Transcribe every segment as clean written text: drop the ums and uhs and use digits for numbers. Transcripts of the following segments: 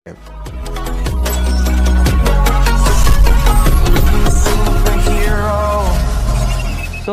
तो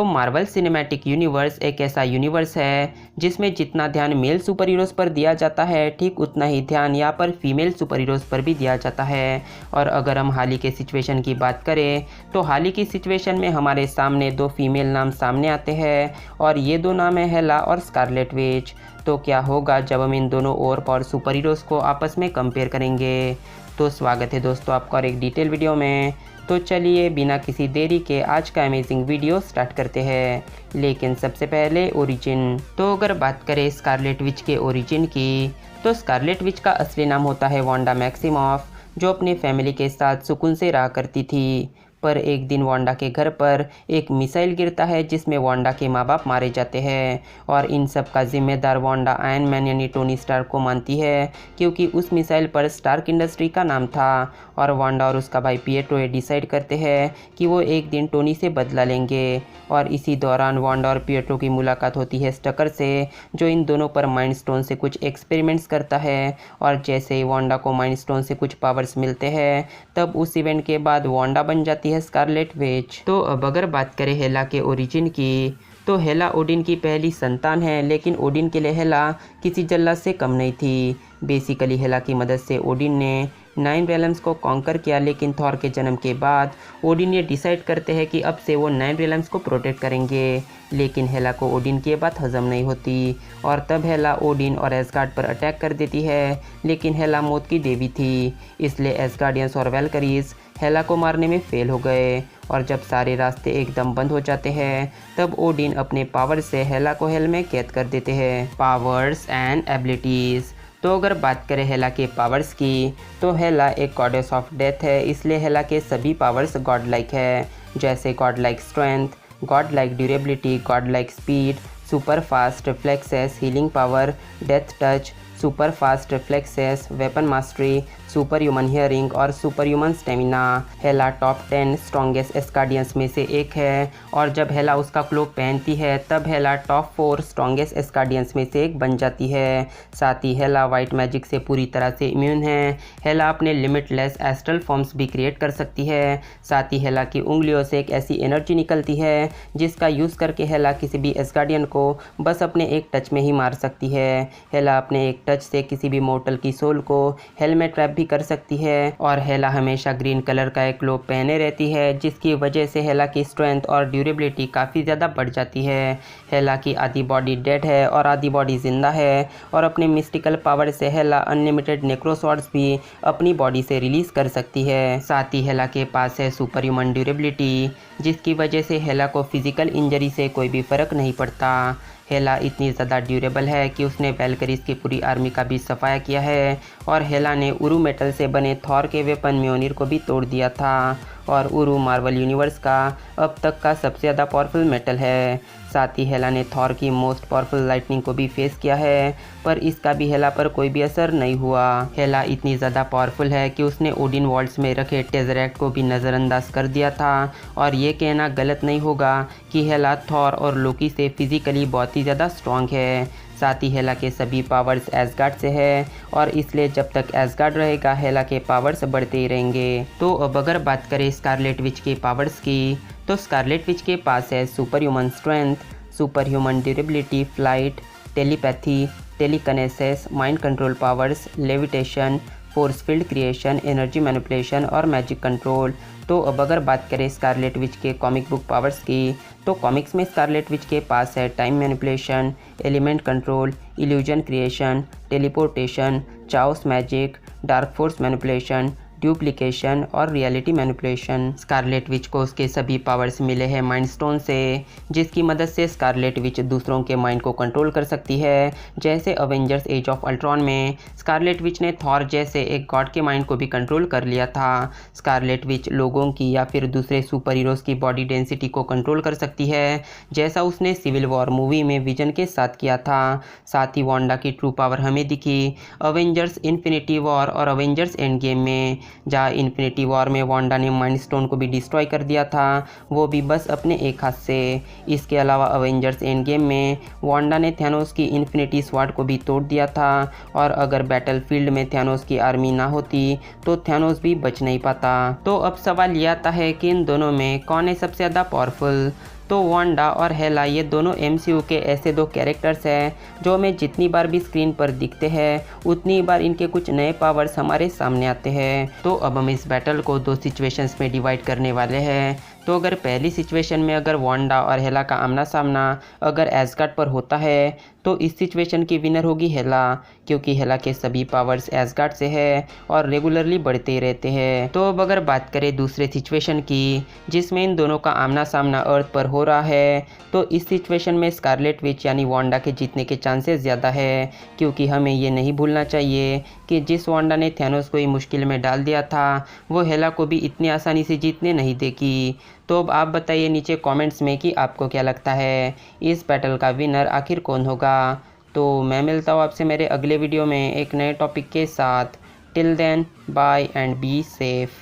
Marvel cinematic universe एक ऐसा यूनिवर्स है जिसमें जितना ध्यान मेल सुपर हीरोज़ पर दिया जाता है ठीक उतना ही ध्यान यहाँ पर फीमेल सुपर हीरोज़ पर भी दिया जाता है। और अगर हम हाल ही के सिचुएशन की बात करें तो हाल ही की सिचुएशन में हमारे सामने दो फीमेल नाम सामने आते हैं और ये दो नाम है हेला और स्कारलेट विच। तो क्या होगा जब हम इन दोनों ओवर पावर सुपर हीरोज़ को आपस में कंपेयर करेंगे। तो स्वागत है दोस्तों आपका और एक डिटेल वीडियो में। तो चलिए बिना किसी देरी के आज का अमेजिंग वीडियो स्टार्ट करते हैं। लेकिन सबसे पहले ओरिजिन। तो अगर बात करें स्कारलेट विच के ओरिजिन की तो स्कारलेट विच का असली नाम होता है वांडा मैक्सिमॉफ, जो अपने फैमिली के साथ सुकून से रहा करती थी। पर एक दिन वांडा के घर पर एक मिसाइल गिरता है जिसमें वांडा के माँ बाप मारे जाते हैं और इन सब का जिम्मेदार वांडा आयरन मैन यानी टोनी स्टार्क को मानती है क्योंकि उस मिसाइल पर स्टार्क इंडस्ट्री का नाम था। और वांडा और उसका भाई पिएट्रो ये डिसाइड करते हैं कि वो एक दिन टोनी से बदला लेंगे। और इसी दौरान वांडा और पिएट्रो की मुलाकात होती है स्टकर से, जो इन दोनों पर माइंड स्टोन से कुछ एक्सपेरिमेंट्स करता है। और जैसे ही वांडा को माइंड स्टोन से कुछ पावर्स मिलते हैं तब उस इवेंट के बाद वांडा बन जाती है स्कारलेट विच। तो अब अगर बात करें हेला के ओरिजिन की तो हेला ओडिन की पहली संतान है, लेकिन ओडिन के लिए हेला किसी जल्लाद से कम नहीं थी। बेसिकली हेला की मदद से ओडिन ने 9 रेलम्स को कॉन्कर किया, लेकिन थॉर के जन्म के बाद ओडिन ये डिसाइड करते हैं कि अब से वो 9 रेलम्स को प्रोटेक्ट करेंगे। लेकिन हेला को ओडिन की बात हजम नहीं होती और तब हेला ओडिन और एसगार्ड पर अटैक कर देती है। लेकिन हेला मौत की देवी थी, इसलिए एसगार्डियंस और वैल्करीज हेला को मारने में फेल हो गए। और जब सारे रास्ते एकदम बंद हो जाते हैं तब ओडिन अपने पावर से हेला को हेल में कैद कर देते हैं। Powers and abilities. तो अगर बात करें हेला के पावर्स की तो हेला एक गॉडेस ऑफ डेथ है, इसलिए हेला के सभी पावर्स गॉड लाइक है, जैसे God like strength, God like durability, God like speed, super fast reflexes, healing power, death touch, super fast reflexes, weapon mastery, super human hearing और सुपर ह्यूमन स्टेमिना। हेला top 10 strongest एस्कार्डियंस में से एक है और जब हेला उसका क्लोक पहनती है तब हेला टॉप 4 स्ट्रॉन्गेस्ट एस्कार्डियंस में से एक बन जाती है। साथ ही हेला वाइट मैजिक से पूरी तरह से इम्यून है। हेला अपने लिमिटलेस एस्ट्रल फॉर्म्स भी क्रिएट कर सकती है। साथ ही हेला की उंगलियों से एक ऐसी एनर्जी निकलती है जिसका यूज़ करके हेला किसी भी एस्कार्डियन को बस अपने एक टच में ही मार सकती है। हेला अपने एक टच से किसी भी मोर्टल की सोल को हेलमेट ट्रैप कर सकती है। और हेला हमेशा ग्रीन कलर का एक क्लोक पहने रहती है जिसकी वजह से हेला की स्ट्रेंथ और ड्यूरेबिलिटी काफ़ी ज़्यादा बढ़ जाती है। हेला की आधी बॉडी डेड है और आधी बॉडी जिंदा है और अपने मिस्टिकल पावर से हेला अनलिमिटेड नेक्रोसॉर्ड्स भी अपनी बॉडी से रिलीज कर सकती है। साथ ही हेला के पास है सुपर ह्यूमन ड्यूरेबिलिटी, जिसकी वजह से हेला को फिजिकल इंजरी से कोई भी फर्क नहीं पड़ता। हेला इतनी ज़्यादा ड्यूरेबल है कि उसने वैल्करीज की पूरी आर्मी का भी सफाया किया है और हेला ने उरू मेटल से बने थॉर के वेपन म्योनिर को भी तोड़ दिया था। और उरू मार्वल यूनिवर्स का अब तक का सबसे ज़्यादा पावरफुल मेटल है। साथ ही हेला ने थॉर की मोस्ट पावरफुल लाइटनिंग को भी फेस किया है, पर इसका भी हेला पर कोई भी असर नहीं हुआ। हेला इतनी ज़्यादा पावरफुल है कि उसने ओडिन वॉल्ट्स में रखे टेज़रेक्ट को भी नज़रअंदाज कर दिया था। और ये कहना गलत नहीं होगा कि हेला थॉर और लोकी से फिज़िकली बहुत ही ज़्यादा स्ट्रॉन्ग है। साथ ही हेला के सभी पावर्स एसगार्ड से है और इसलिए जब तक एसगार्ड रहेगा हेला के पावर्स बढ़ते ही रहेंगे। तो अब अगर बात करें स्कारलेट विच के पावर्स की तो स्कारलेट विच के पास है super human strength, super human durability, flight, telepathy, telekinesis, mind control powers, levitation, force field creation, energy manipulation और मैजिक कंट्रोल। तो अब अगर बात करें स्कारलेट विच के कॉमिक बुक पावर्स की तो कॉमिक्स में स्कारलेट विच के पास है time manipulation, element control, illusion creation, teleportation, chaos magic, dark force manipulation, duplication और रियलिटी मैनिपुलेशन। स्कारलेट विच को उसके सभी पावर्स मिले हैं माइंड स्टोन से, जिसकी मदद से स्कारलेट विच दूसरों के माइंड को कंट्रोल कर सकती है। जैसे अवेंजर्स एज ऑफ अल्ट्रॉन में स्कारलेट विच ने थॉर जैसे एक गॉड के माइंड को भी कंट्रोल कर लिया था। स्कारलेट विच लोगों की या फिर दूसरे सुपर हीरोज़ की बॉडी डेंसिटी को कंट्रोल कर सकती है, जैसा उसने सिविल वॉर मूवी में विजन के साथ किया था। साथ ही वांडा की ट्रू पावर हमें दिखी अवेंजर्स इन्फिनिटी वॉर और अवेंजर्स एंड गेम में, जहाँ इन्फिनिटी वॉर में वांडा ने माइंड स्टोन को भी डिस्ट्रॉय कर दिया था, वो भी बस अपने एक हाथ से। इसके अलावा अवेंजर्स एंड गेम में वांडा ने थैनोस की इन्फिनिटी स्वॉर्ड को भी तोड़ दिया था, और अगर बैटलफील्ड में थैनोस की आर्मी ना होती तो थैनोस भी बच नहीं पाता। तो अब सवाल ये आता है कि इन दोनों में कौन है सबसे ज़्यादा पावरफुल। तो वांडा और हेला ये दोनों MCU के ऐसे दो कैरेक्टर्स हैं जो हमें जितनी बार भी स्क्रीन पर दिखते हैं उतनी बार इनके कुछ नए पावर्स हमारे सामने आते हैं। तो अब हम इस बैटल को दो सिचुएशंस में डिवाइड करने वाले हैं। तो अगर पहली सिचुएशन में अगर वांडा और हेला का आमना सामना अगर एस्गार्ड पर होता है तो इस सिचुएशन की विनर होगी हेला, क्योंकि हेला के सभी पावर्स एस्गार्ड से है और रेगुलरली बढ़ते ही रहते हैं। तो अब अगर बात करें दूसरे सिचुएशन की जिसमें इन दोनों का आमना सामना अर्थ पर हो रहा है, तो इस सिचुएशन में स्कारलेट विच यानी वांडा के जीतने के चांसेस ज़्यादा है, क्योंकि हमें ये नहीं भूलना चाहिए कि जिस वांडा ने थैनोस को ही मुश्किल में डाल दिया था वो हेला को भी इतनी आसानी से जीतने नहीं देगी। तो अब आप बताइए नीचे कमेंट्स में कि आपको क्या लगता है इस बैटल का विनर आखिर कौन होगा। तो मैं मिलता हूँ आपसे मेरे अगले वीडियो में एक नए टॉपिक के साथ। Till then bye and be safe.